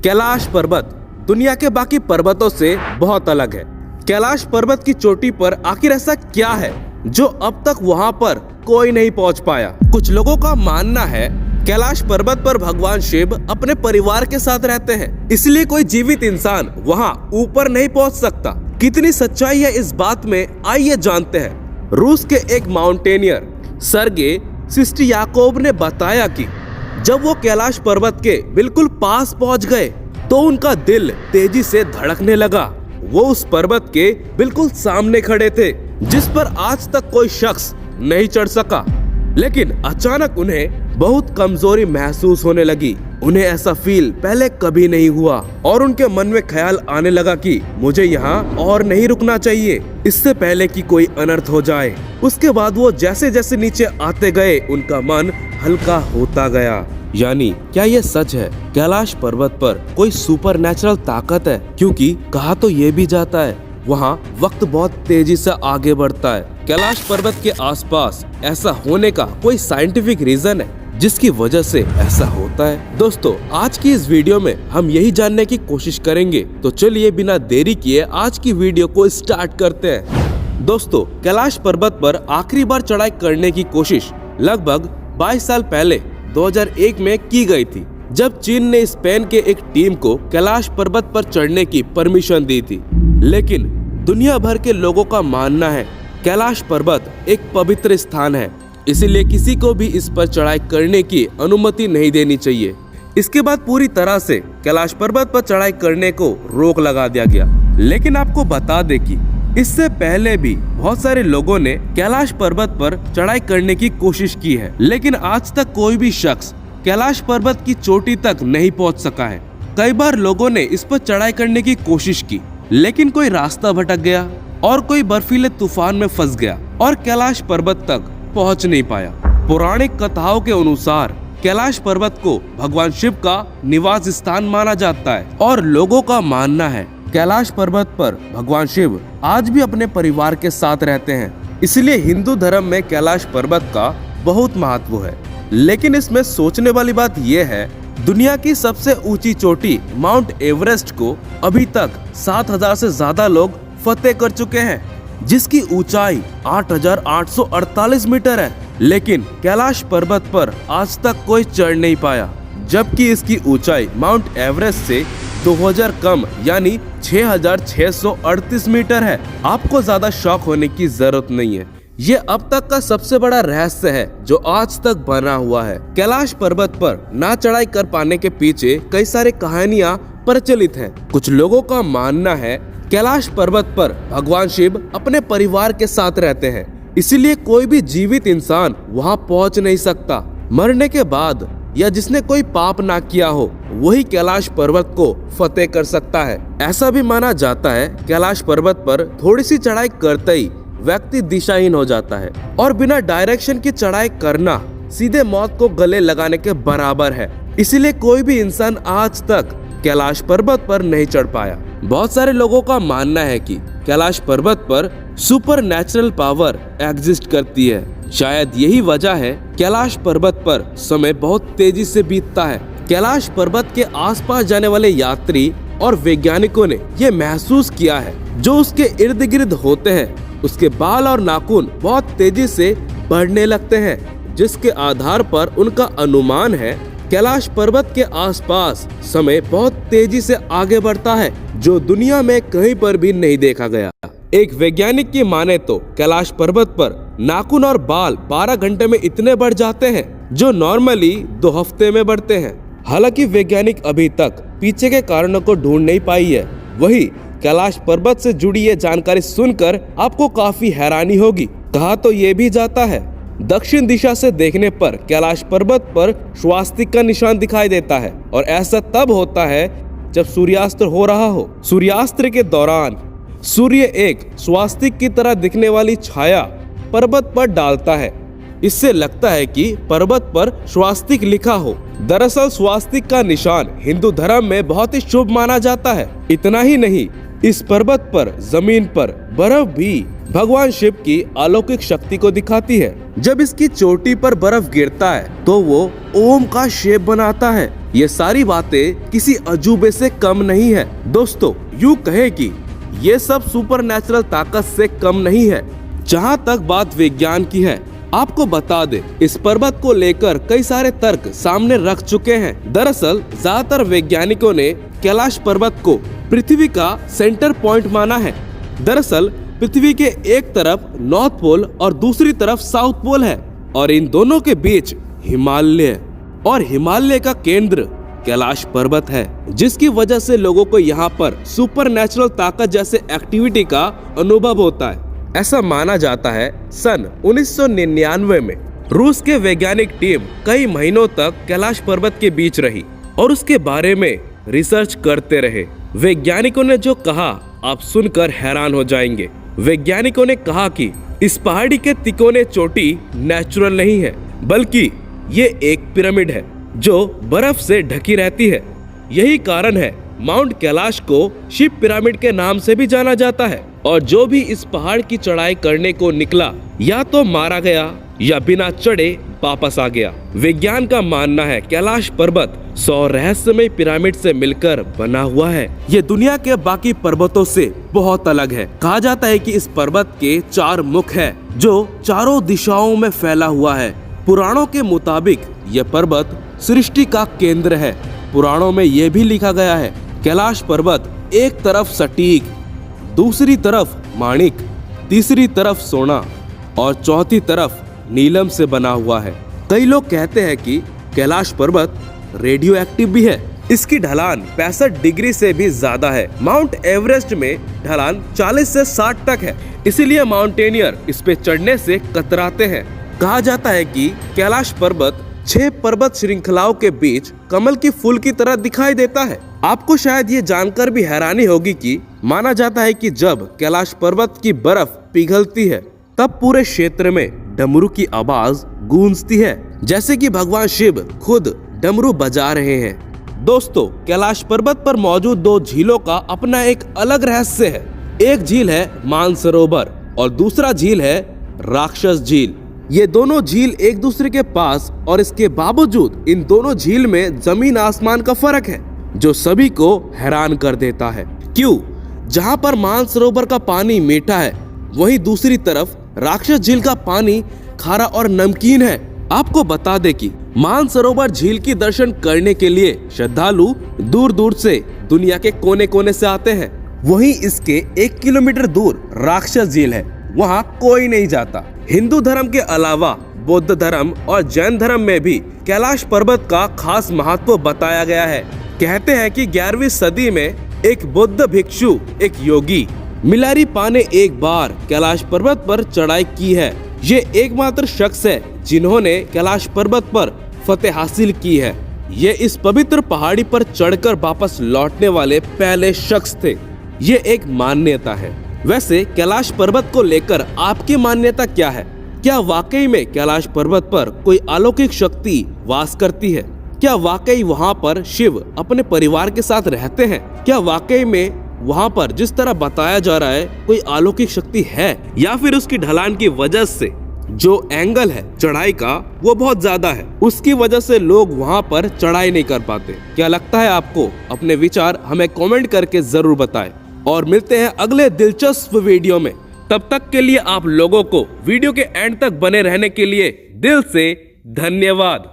कैलाश पर्वत दुनिया के बाकी पर्वतों से बहुत अलग है। कैलाश पर्वत की चोटी पर आखिर ऐसा क्या है जो अब तक वहां पर कोई नहीं पहुंच पाया। कुछ लोगों का मानना है कैलाश पर्वत पर भगवान शिव अपने परिवार के साथ रहते हैं, इसलिए कोई जीवित इंसान वहां ऊपर नहीं पहुंच सकता। कितनी सच्चाई है इस बात में, आइए जानते हैं। रूस के एक माउंटेनियर सर्गे सिस्टियाकोव ने बताया कि जब वो कैलाश पर्वत के बिल्कुल पास पहुंच गए तो उनका दिल तेजी से धड़कने लगा। वो उस पर्वत के बिल्कुल सामने खड़े थे जिस पर आज तक कोई शख्स नहीं चढ़ सका, लेकिन अचानक उन्हें बहुत कमजोरी महसूस होने लगी। उन्हें ऐसा फील पहले कभी नहीं हुआ और उनके मन में ख्याल आने लगा कि मुझे यहाँ और नहीं रुकना चाहिए, इससे पहले कि कोई अनर्थ हो जाए। उसके बाद वो जैसे जैसे नीचे आते गए उनका मन हल्का होता गया। यानी क्या ये सच है कैलाश पर्वत पर कोई सुपरनैचुरल ताकत है? क्योंकि कहा तो ये भी जाता है वहाँ वक्त बहुत तेजी से आगे बढ़ता है। कैलाश पर्वत के आसपास ऐसा होने का कोई साइंटिफिक रीजन है जिसकी वजह से ऐसा होता है? दोस्तों, आज की इस वीडियो में हम यही जानने की कोशिश करेंगे, तो चलिए बिना देरी किए आज की वीडियो को स्टार्ट करते हैं। दोस्तों, कैलाश पर्वत पर आखिरी बार चढ़ाई करने की कोशिश लगभग 22 साल पहले 2001 में की गई थी, जब चीन ने स्पेन के एक टीम को कैलाश पर्वत पर चढ़ने की परमिशन दी थी। लेकिन दुनिया भर के लोगों का मानना है कैलाश पर्वत एक पवित्र स्थान है, इसीलिए किसी को भी इस पर चढ़ाई करने की अनुमति नहीं देनी चाहिए। इसके बाद पूरी तरह से कैलाश पर्वत पर चढ़ाई करने को रोक लगा दिया गया। लेकिन आपको बता दें कि इससे पहले भी बहुत सारे लोगों ने कैलाश पर्वत पर चढ़ाई करने की कोशिश की है, लेकिन आज तक कोई भी शख्स कैलाश पर्वत की चोटी तक नहीं पहुंच सका है। कई बार लोगों ने इस पर चढ़ाई करने की कोशिश की, लेकिन कोई रास्ता भटक गया और कोई बर्फीले तूफान में फंस गया और कैलाश पर्वत तक पहुंच नहीं पाया। पौराणिक कथाओं के अनुसार कैलाश पर्वत को भगवान शिव का निवास स्थान माना जाता है और लोगों का मानना है कैलाश पर्वत पर भगवान शिव आज भी अपने परिवार के साथ रहते हैं, इसलिए हिंदू धर्म में कैलाश पर्वत का बहुत महत्व है। लेकिन इसमें सोचने वाली बात यह है, दुनिया की सबसे ऊंची चोटी माउंट एवरेस्ट को अभी तक 7,000 से ज्यादा लोग फतेह कर चुके हैं, जिसकी ऊंचाई 8,848 मीटर है। लेकिन कैलाश पर्वत पर आज तक कोई चढ़ नहीं पाया, जबकि इसकी ऊंचाई माउंट एवरेस्ट से 2000 कम यानी 6,638 मीटर है। आपको ज्यादा शॉक होने की जरूरत नहीं है, ये अब तक का सबसे बड़ा रहस्य है जो आज तक बना हुआ है। कैलाश पर्वत पर ना चढ़ाई कर पाने के पीछे कई सारी कहानियां प्रचलित हैं। कुछ लोगों का मानना है कैलाश पर्वत पर भगवान शिव अपने परिवार के साथ रहते हैं, इसीलिए कोई भी जीवित इंसान वहां पहुंच नहीं सकता। मरने के बाद या जिसने कोई पाप ना किया हो वही कैलाश पर्वत को फतेह कर सकता है। ऐसा भी माना जाता है कैलाश पर्वत पर थोड़ी सी चढ़ाई करते ही व्यक्ति दिशाहीन हो जाता है और बिना डायरेक्शन की चढ़ाई करना सीधे मौत को गले लगाने के बराबर है। इसीलिए कोई भी इंसान आज तक कैलाश पर्वत पर नहीं चढ़ पाया। बहुत सारे लोगों का मानना है कि कैलाश पर्वत पर सुपरनैचुरल पावर एग्जिस्ट करती है। शायद यही वजह है कैलाश पर्वत पर समय बहुत तेजी से बीतता है। कैलाश पर्वत के आसपास जाने वाले यात्री और वैज्ञानिकों ने ये महसूस किया है, जो उसके इर्द गिर्द होते हैं उसके बाल और नाखून बहुत तेजी से बढ़ने लगते हैं, जिसके आधार पर उनका अनुमान है कैलाश पर्वत के आसपास समय बहुत तेजी से आगे बढ़ता है, जो दुनिया में कहीं पर भी नहीं देखा गया। एक वैज्ञानिक की माने तो कैलाश पर्वत पर नाखून और बाल 12 घंटे में इतने बढ़ जाते हैं जो नॉर्मली 2 हफ्ते में बढ़ते हैं। हालांकि वैज्ञानिक अभी तक पीछे के कारणों को ढूंढ नहीं पाई है। वही कैलाश पर्वत से जुड़ी ये जानकारी सुनकर आपको काफी हैरानी होगी। कहा तो ये भी जाता है दक्षिण दिशा से देखने पर कैलाश पर्वत पर स्वास्तिक का निशान दिखाई देता है, और ऐसा तब होता है जब सूर्यास्त हो रहा हो। सूर्यास्त के दौरान सूर्य एक स्वास्तिक की तरह दिखने वाली छाया पर्वत पर डालता है। इससे लगता है कि पर्वत पर स्वास्तिक लिखा हो। दरअसल स्वास्तिक का निशान हिंदू धर्म में बहुत ही शुभ माना जाता है। इतना ही नहीं, इस पर्वत पर जमीन पर बर्फ भी भगवान शिव की अलौकिक शक्ति को दिखाती है। जब इसकी चोटी पर बर्फ गिरता है तो वो ओम का शेप बनाता है। ये सारी बातें किसी अजूबे से कम नहीं है। दोस्तों, यूं कहे कि ये सब सुपरनैचुरल ताकत से कम नहीं है। जहाँ तक बात विज्ञान की है, आपको बता दे, इस पर्वत को लेकर कई सारे तर्क सामने रख चुके हैं। दरअसल ज्यादातर वैज्ञानिकों ने कैलाश पर्वत को पृथ्वी का सेंटर पॉइंट माना है। दरअसल पृथ्वी के एक तरफ नॉर्थ पोल और दूसरी तरफ साउथ पोल है और इन दोनों के बीच हिमालय, और हिमालय का केंद्र कैलाश पर्वत है, जिसकी वजह से लोगों को यहाँ पर सुपरनैचुरल ताकत जैसे एक्टिविटी का अनुभव होता है। ऐसा माना जाता है सन 1999 में रूस के वैज्ञानिक टीम कई महीनों तक कैलाश पर्वत के बीच रही और उसके बारे में रिसर्च करते रहे। वैज्ञानिकों ने जो कहा आप सुनकर हैरान हो जाएंगे। वैज्ञानिकों ने कहा कि इस पहाड़ी के तिकोने चोटी नेचुरल नहीं है, बल्कि ये एक पिरामिड है जो बर्फ से ढकी रहती है। यही कारण है माउंट कैलाश को शिव पिरामिड के नाम से भी जाना जाता है। और जो भी इस पहाड़ की चढ़ाई करने को निकला या तो मारा गया या बिना चढ़े वापस आ गया। विज्ञान का मानना है कैलाश पर्वत 100 रहस्यमय पिरामिड से मिलकर बना हुआ है। ये दुनिया के बाकी पर्वतों से बहुत अलग है। कहा जाता है कि इस पर्वत के 4 मुख है जो चारों दिशाओं में फैला हुआ है। पुराणों के मुताबिक यह पर्वत सृष्टि का केंद्र है। पुराणों में यह भी लिखा गया है कैलाश पर्वत एक तरफ सटीक, दूसरी तरफ माणिक, तीसरी तरफ सोना और चौथी तरफ नीलम से बना हुआ है। कई लोग कहते हैं कि कैलाश पर्वत रेडियो एक्टिव भी है। इसकी ढलान 65 डिग्री से भी ज्यादा है। माउंट एवरेस्ट में ढलान 40 से 60 तक है, इसीलिए माउंटेनियर इस पे चढ़ने से कतराते हैं। कहा जाता है कि कैलाश पर्वत 6 पर्वत श्रृंखलाओं के बीच कमल की फूल की तरह दिखाई देता है। आपको शायद ये जानकर भी हैरानी होगी कि माना जाता है कि जब कैलाश पर्वत की बर्फ पिघलती है तब पूरे क्षेत्र में डमरू की आवाज गूंजती है, जैसे कि भगवान शिव खुद डमरू बजा रहे हैं। दोस्तों, कैलाश पर्वत पर मौजूद 2 झीलों का अपना एक अलग रहस्य है। एक झील है मानसरोवर और दूसरा झील है राक्षस झील। ये दोनों झील एक दूसरे के पास और इसके बावजूद इन दोनों झील में जमीन आसमान का फर्क है जो सभी को हैरान कर देता है। क्यों? जहाँ पर मानसरोवर का पानी मीठा है, वहीं दूसरी तरफ राक्षस झील का पानी खारा और नमकीन है। आपको बता दे कि मानसरोवर झील की दर्शन करने के लिए श्रद्धालु दूर दूर से दुनिया के कोने कोने से आते हैं। वहीं इसके 1 किलोमीटर दूर राक्षस झील है, वहाँ कोई नहीं जाता। हिंदू धर्म के अलावा बौद्ध धर्म और जैन धर्म में भी कैलाश पर्वत का खास महत्व बताया गया है। कहते हैं कि 11वीं सदी में एक बौद्ध भिक्षु, एक योगी मिलारीपा ने एक बार कैलाश पर्वत पर चढ़ाई की है। ये एकमात्र शख्स है जिन्होंने कैलाश पर्वत पर फतेह हासिल की है। ये इस पवित्र पहाड़ी पर चढ़कर वापस लौटने वाले पहले शख्स थे। ये एक मान्यता है। वैसे कैलाश पर्वत को लेकर आपकी मान्यता क्या है? क्या वाकई में कैलाश पर्वत पर कोई अलौकिक शक्ति वास करती है? क्या वाकई वहाँ पर शिव अपने परिवार के साथ रहते हैं? क्या वाकई में वहाँ पर जिस तरह बताया जा रहा है कोई अलौकिक शक्ति है, या फिर उसकी ढलान की वजह से जो एंगल है चढ़ाई का वो बहुत ज्यादा है, उसकी वजह से लोग वहाँ पर चढ़ाई नहीं कर पाते? क्या लगता है आपको? अपने विचार हमें कमेंट करके जरूर बताएं और मिलते हैं अगले दिलचस्प वीडियो में। तब तक के लिए आप लोगों को वीडियो के एंड तक बने रहने के लिए दिल से धन्यवाद।